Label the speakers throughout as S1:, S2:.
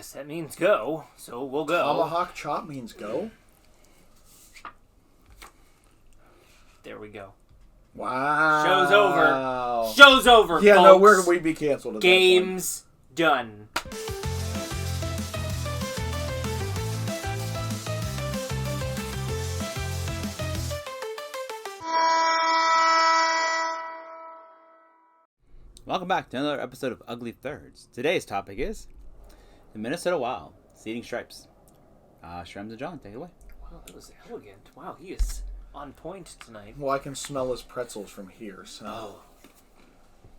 S1: guess that means go, so we'll go.
S2: Tomahawk chop means go?
S1: There we go.
S2: Wow.
S1: Show's over,
S2: Yeah,
S1: folks.
S2: no, we'd be canceled at
S1: Game's done.
S3: Welcome back to another episode of Ugly Thirds. Today's topic is the Minnesota Wild seeding stripes. Shrems and John, take it away.
S1: Wow, that was elegant. Wow, he is on point tonight.
S2: Well, I can smell his pretzels from here, so...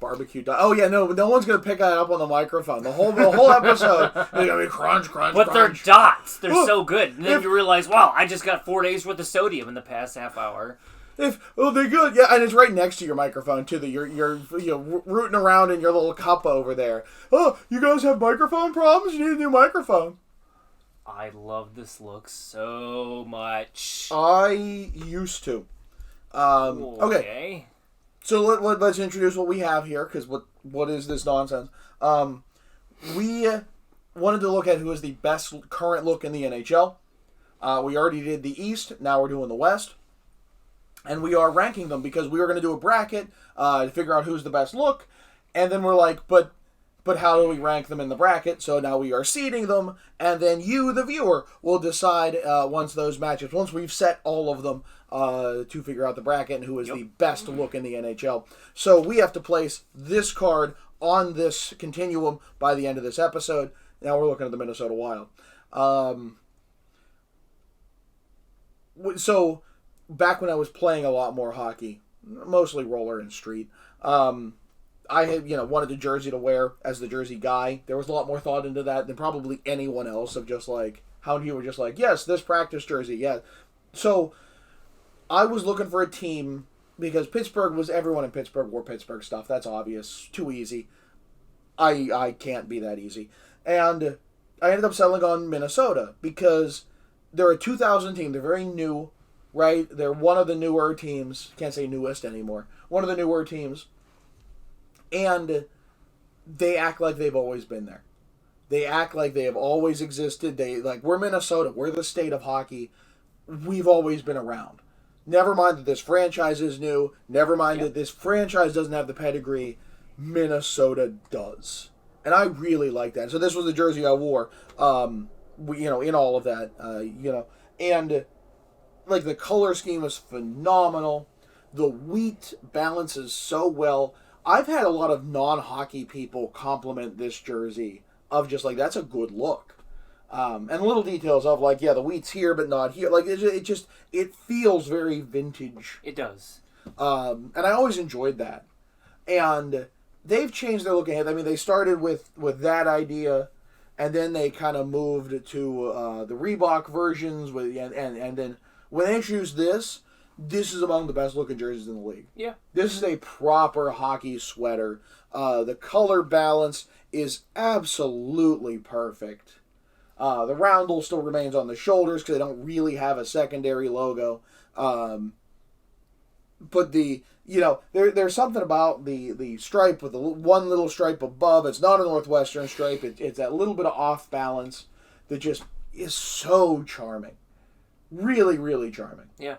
S2: Barbecue... Oh, yeah, no one's going to pick that up on the microphone. The whole episode, they're going to be crunch,
S1: But
S2: crunch.
S1: they're dots. They're so good. And then you realize, wow, I just got 4 days worth of sodium in the past half hour.
S2: They're good. Yeah, and it's right next to your microphone, too. That you're rooting around in your little cup over there. Oh, you guys have microphone problems? You need a new microphone.
S1: I love this look so much.
S2: I used to. Okay. So let's introduce what we have here, because what is this nonsense? We wanted to look at who is the best current look in the NHL. We already did the East. Now we're doing the West. And we are ranking them because we were going to do a bracket to figure out who's the best look. And then we're like, but how do we rank them in the bracket? So now we are seeding them. And then you, the viewer, will decide once we've set all of them to figure out the bracket and who is the best look in the NHL. So we have to place this card on this continuum by the end of this episode. Now we're looking at the Minnesota Wild. So... Back when I was playing a lot more hockey, mostly roller and street, I had wanted the jersey to wear as the jersey guy. There was a lot more thought into that than probably anyone else of just like how you were just like, yes, this practice jersey, yeah. So I was looking for a team because everyone in Pittsburgh wore Pittsburgh stuff. That's obvious, too easy. I can't be that easy, and I ended up settling on Minnesota because they're a 2000 team. They're very new. Right? They're one of the newer teams. Can't say newest anymore. One of the newer teams. And they act like they've always been there. They act like they have always existed. We're Minnesota. We're the state of hockey. We've always been around. Never mind that this franchise is new. Never mind that this franchise doesn't have the pedigree. Minnesota does. And I really like that. So this was the jersey I wore, in all of that, and... Like, the color scheme is phenomenal. The wheat balances so well. I've had a lot of non-hockey people compliment this jersey of just, like, that's a good look. And little details of, like, the wheat's here but not here. Like, it feels very vintage.
S1: It does.
S2: And I always enjoyed that. And they've changed their look ahead. I mean, they started with that idea, and then they kind of moved to the Reebok versions, and then... When they introduced this is among the best looking jerseys in the league.
S1: Yeah.
S2: This is a proper hockey sweater. The color balance is absolutely perfect. The roundel still remains on the shoulders because they don't really have a secondary logo. But there's something about the stripe with the one little stripe above. It's not a Northwestern stripe. It's that little bit of off balance that just is so charming. Really, really charming.
S1: Yeah.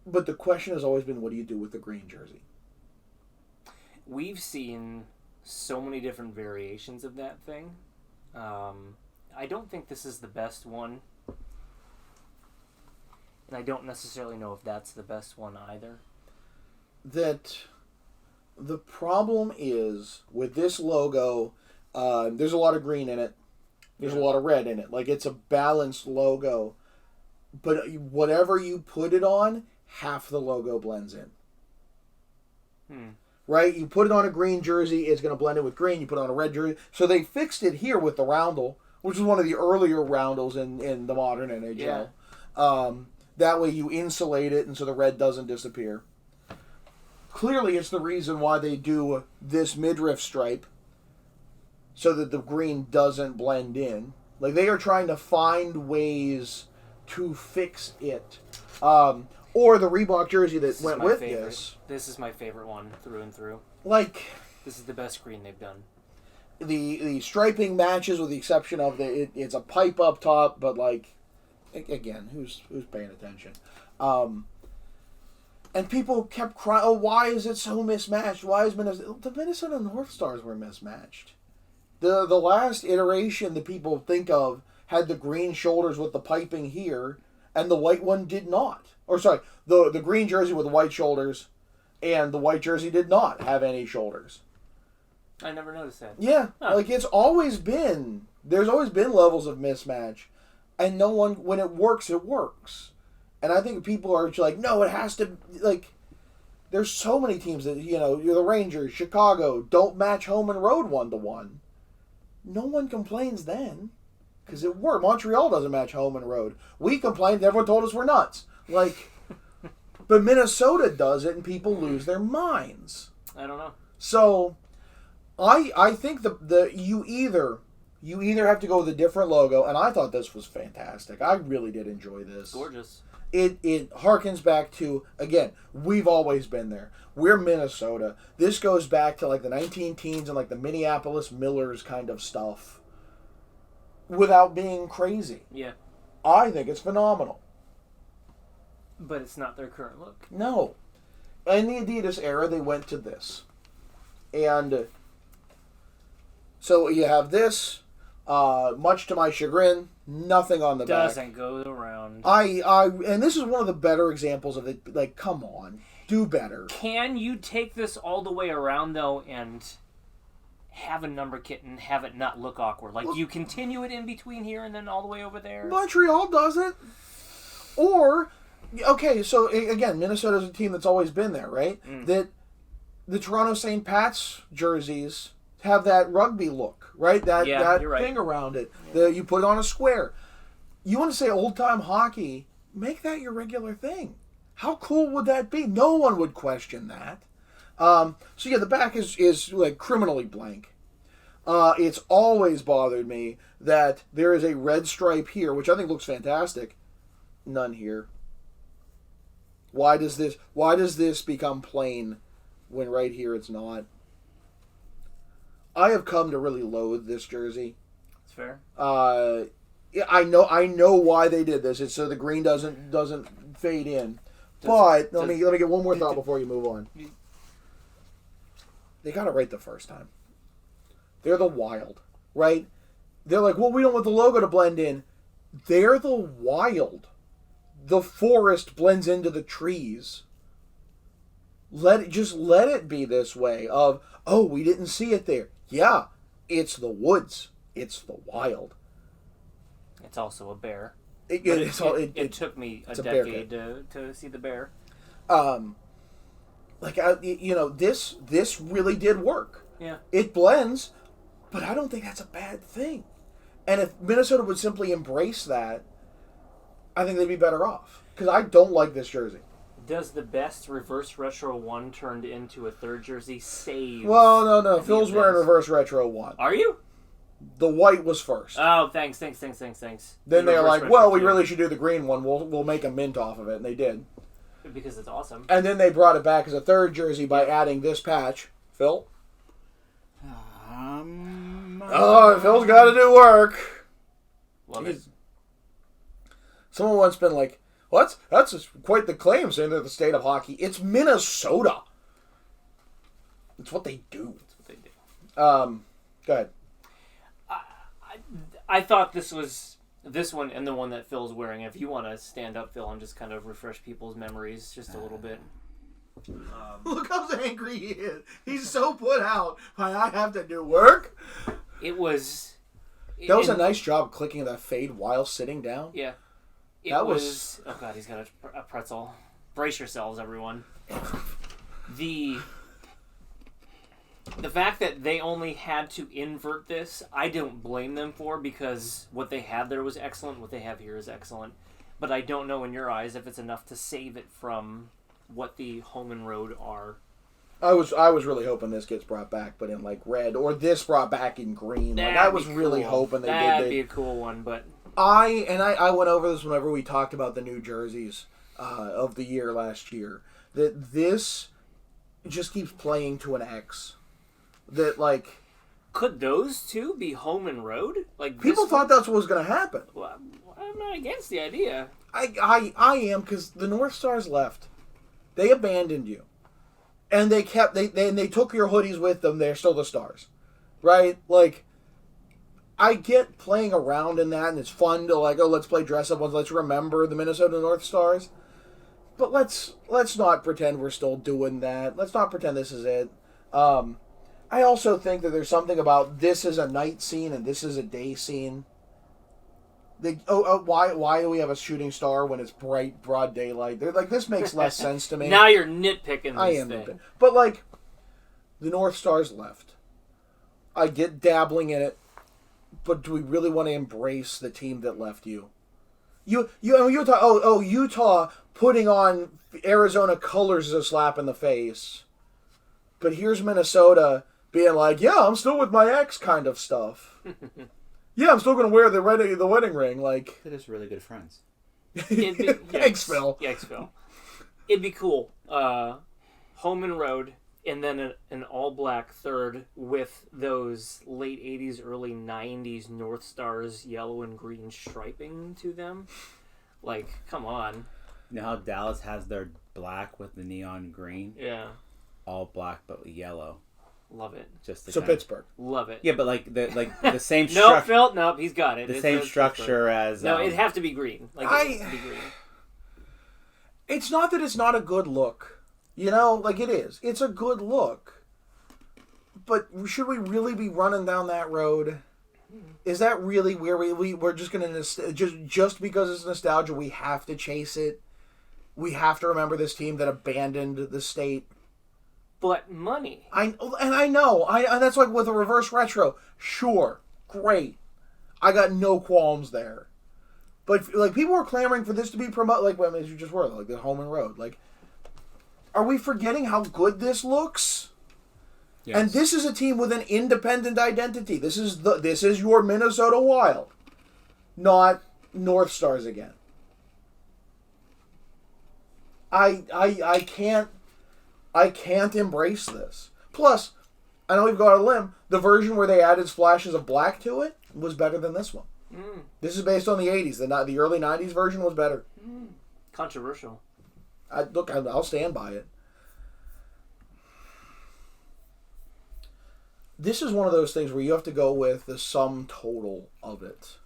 S2: But the question has always been, what do you do with the green jersey?
S1: We've seen so many different variations of that thing. I don't think this is the best one. And I don't necessarily know if that's the best one either.
S2: That the problem is, with this logo, there's a lot of green in it. There's a lot of red in it. Like, it's a balanced logo. But whatever you put it on, half the logo blends in. Right? You put it on a green jersey, it's going to blend in with green. You put it on a red jersey. So they fixed it here with the roundel, which is one of the earlier roundels in the modern NHL. Yeah. That way you insulate it, and so the red doesn't disappear. Clearly, it's the reason why they do this midriff stripe, so that the green doesn't blend in. Like, they are trying to find ways to fix it. Or the Reebok jersey that went with this.
S1: This is my favorite one through and through.
S2: Like,
S1: this is the best green they've done.
S2: the striping matches with the exception of it's a pipe up top, but like again, who's paying attention? And people kept crying, oh, why is it so mismatched? Why is the Minnesota North Stars were mismatched? The last iteration that people think of had the green shoulders with the piping here, and the white one did not. Or sorry, the green jersey with the white shoulders, and the white jersey did not have any shoulders.
S1: I never noticed that.
S2: Yeah,
S1: Huh.
S2: like there's always been levels of mismatch, and no one, when it works, it works. And I think people are like, no, it has to, like, there's so many teams that, you're the Rangers, Chicago, don't match home and road 1-1. No one complains then, because it worked. Montreal doesn't match home and road. We complained, everyone told us we're nuts. Like, but Minnesota does it, and people lose their minds.
S1: I don't know.
S2: So, I think you either have to go with a different logo, and I thought this was fantastic. I really did enjoy this.
S1: Gorgeous.
S2: It harkens back to, again, we've always been there. We're Minnesota. This goes back to like the 19 teens and like the Minneapolis Millers kind of stuff without being crazy.
S1: Yeah.
S2: I think it's phenomenal.
S1: But it's not their current look.
S2: No. In the Adidas era, they went to this. And so you have this, much to my chagrin, nothing on the back.
S1: Doesn't go around.
S2: And this is one of the better examples of it. Like, come on, do better.
S1: Can you take this all the way around, though, and have a number kit and have it not look awkward? Like, do you continue it in between here and then all the way over there?
S2: Montreal does it. Or, okay, so again, Minnesota's a team that's always been there, right? That the Toronto St. Pat's jerseys have that rugby look, right? That
S1: you're right.
S2: thing around it. You put it on a square. You want to say old-time hockey, make that your regular thing. How cool would that be? No one would question that. So yeah, the back is like criminally blank. It's always bothered me that there is a red stripe here, which I think looks fantastic. None here. Why does this become plain when right here it's not? I have come to really loathe this jersey.
S1: It's fair.
S2: I know why they did this. It's so the green doesn't fade in. Let me get one more thought before you move on. They got it right the first time. They're the Wild, right? They're like, well, we don't want the logo to blend in. They're the Wild. The forest blends into the trees. Let it be this way of, oh, we didn't see it there. Yeah, it's the woods. It's the Wild.
S1: It's also a bear.
S2: It
S1: took me a
S2: it's a bear
S1: decade to see the bear.
S2: This really did work.
S1: Yeah.
S2: It blends, but I don't think that's a bad thing. And if Minnesota would simply embrace that, I think they'd be better off. Because I don't like this jersey.
S1: Does the best reverse retro 1 turned into a third jersey save?
S2: Well, no. Phil's wearing reverse retro 1.
S1: Are you?
S2: The white was first.
S1: Oh, thanks. Then
S2: they're like, well, we really should do the green one. We'll make a mint off of it. And they did.
S1: Because it's awesome.
S2: And then they brought it back as a third jersey by adding this patch. Phil? Phil's got to do work.
S1: Love it.
S2: Someone once been like, well, that's quite the claim, saying they're the state of hockey. It's Minnesota. It's what they do. Go ahead.
S1: I thought this one and the one that Phil's wearing. If you want to stand up, Phil, and just kind of refresh people's memories just a little bit.
S2: Look how angry he is. He's so put out by I have to do work.
S1: It was...
S2: That was a nice job clicking that fade while sitting down.
S1: Yeah.
S2: That was...
S1: Oh, God, he's got a pretzel. Brace yourselves, everyone. The fact that they only had to invert this, I don't blame them for, because what they had there was excellent. What they have here is excellent. But I don't know in your eyes if it's enough to save it from what the home and road are.
S2: I was really hoping this gets brought back, but in like red, or this brought back in green. Like, I was really hoping
S1: That'd be a cool one, but
S2: I went over this whenever we talked about the new jerseys of the year last year. That this just keeps playing to an X. That like
S1: Could those two be home and road? Like
S2: People thought that's what was going to happen.
S1: Well, I'm not against the idea.
S2: I am, because the North Stars left. They abandoned you. And they took your hoodies with them. They're still the Stars. Right? Like, I get playing around in that, and it's fun to like, oh, let's play dress up ones. Let's remember the Minnesota North Stars. But let's not pretend we're still doing that. Let's not pretend this is it. I also think that there's something about this is a night scene and this is a day scene. Why do we have a shooting star when it's bright, broad daylight? They're like, this makes less sense to me.
S1: Now you're nitpicking this
S2: I am
S1: thing.
S2: nitpicking. But, like, the North Stars left. I get dabbling in it, but do we really want to embrace the team that left you? Utah putting on Arizona colors is a slap in the face. But here's Minnesota being like, yeah, I'm still with my ex kind of stuff. Yeah, I'm still going to wear the wedding ring. Like,
S3: They're just really good friends.
S2: Thanks, Phil.
S1: Yikes, Phil. It'd be cool. Home and road, and then an all-black third with those late 80s, early 90s North Stars yellow and green striping to them. Like, come on.
S3: You know how Dallas has their black with the neon green?
S1: Yeah.
S3: All black but yellow.
S1: Love it.
S3: Just to
S2: So
S3: kinda-
S2: Pittsburgh.
S1: Love it.
S3: Yeah, but like the same
S1: No,
S3: structure.
S1: Phil. Nope, he's got it.
S3: The
S1: It's
S3: same
S1: Pittsburgh.
S3: structure as
S1: No, it'd have to be green. Like, it has to be green.
S2: It's not that it's not a good look. You know, like it is. It's a good look. But should we really be running down that road? Is that really where we're just going to... Just because it's nostalgia, we have to chase it? We have to remember this team that abandoned the state?
S1: But money.
S2: I know. That's like with a reverse retro. Sure. Great. I got no qualms there. But, like, people were clamoring for this to be promoted. Like, well, as you just were, like, the home and road. Like, are we forgetting how good this looks?
S3: Yes.
S2: And this is a team with an independent identity. This is your Minnesota Wild, not North Stars again. I can't embrace this. Plus, I know we've got a limb. The version where they added splashes of black to it was better than this one. This is based on the 80s. The early 90s version was better.
S1: Controversial.
S2: I'll stand by it. This is one of those things where you have to go with the sum total of it.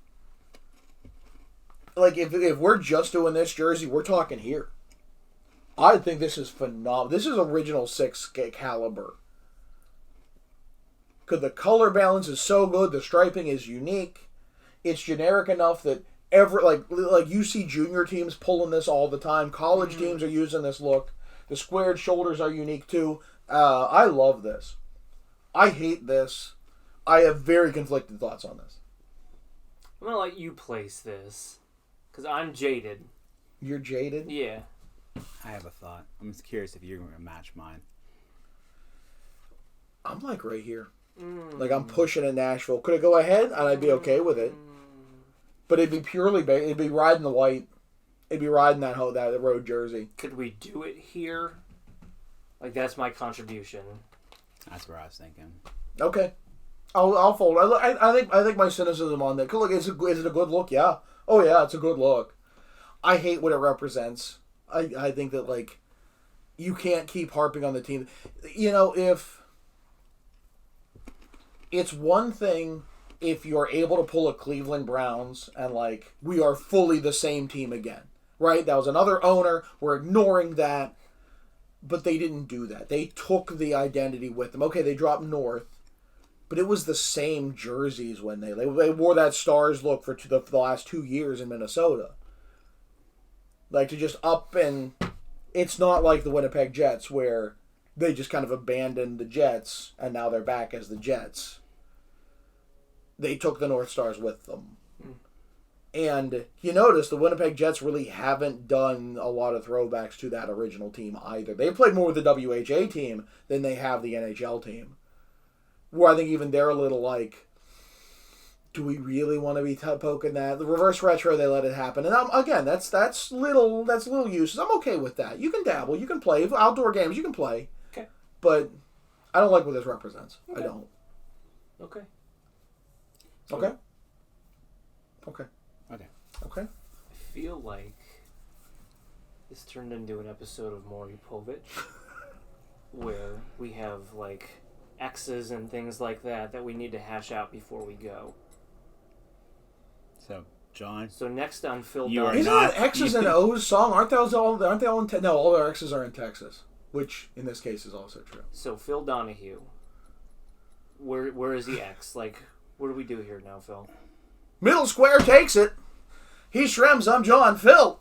S2: Like, if we're just doing this jersey, we're talking here. I think this is phenomenal. This is original 6 caliber. Because the color balance is so good, the striping is unique. It's generic enough that like you see junior teams pulling this all the time. College teams are using this look. The squared shoulders are unique too. I love this. I hate this. I have very conflicted thoughts on this.
S1: I'm going to let you place this. Because I'm jaded.
S2: You're jaded?
S1: Yeah.
S3: I have a thought. I'm just curious if you're going to match mine.
S2: I'm like right here. Like I'm pushing in Nashville. Could it go ahead? And I'd be okay with it. But it'd be it'd be riding the white. It'd be riding that road jersey.
S1: Could we do it here? Like, that's my contribution.
S3: That's where I was thinking.
S2: Okay. I'll fold. I think my cynicism on that. Look, is it a good look? Yeah. Oh yeah, it's a good look. I hate what it represents. I think that, like, you can't keep harping on the team. You know, if it's one thing if you're able to pull a Cleveland Browns and, like, we are fully the same team again, right? That was another owner. We're ignoring that. But they didn't do that. They took the identity with them. Okay, they dropped north, but it was the same jerseys when they wore that Stars look for the last 2 years in Minnesota. Like, to just up and... It's not like the Winnipeg Jets where they just kind of abandoned the Jets and now they're back as the Jets. They took the North Stars with them. And you notice the Winnipeg Jets really haven't done a lot of throwbacks to that original team either. They played more with the WHA team than they have the NHL team. Where I think even they're a little like, do we really want to be poking that? The reverse retro, they let it happen. And again, that's little uses. I'm okay with that. You can dabble, you can play. Outdoor games, you can play.
S1: Okay.
S2: But I don't like what this represents. Okay. I don't.
S1: Okay.
S2: Okay. Okay.
S3: Okay.
S2: Okay.
S1: I feel like this turned into an episode of Maury Povich where we have like X's and things like that we need to hash out before we go.
S3: So, John.
S1: So next on Phil
S3: You are
S1: Donahue.
S2: Isn't
S3: not-
S2: that X's and O's song? Aren't they all in no, all their X's are in Texas, which in this case is also true.
S1: So Phil Donahue. Where is the X? Like, what do we do here now, Phil?
S2: Middle square takes it. He's Shrems, I'm John. Phil,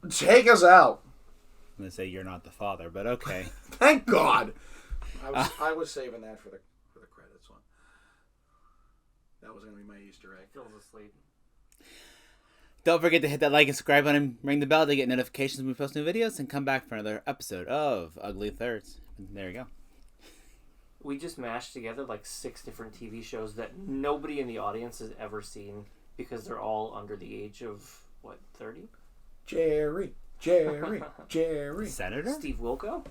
S2: take us out.
S3: I'm going to say you're not the father, but okay.
S2: Thank God. I was saving that for the credits one. That was going to be my Easter egg.
S1: Phil's asleep.
S3: Don't forget to hit that like and subscribe button and ring the bell to get notifications when we post new videos, and come back for another episode of Ugly Thirds. There you go.
S1: We just mashed together like 6 different TV shows that nobody in the audience has ever seen because they're all under the age of, what, 30?
S2: Jerry.
S3: Senator?
S1: Steve Wilco?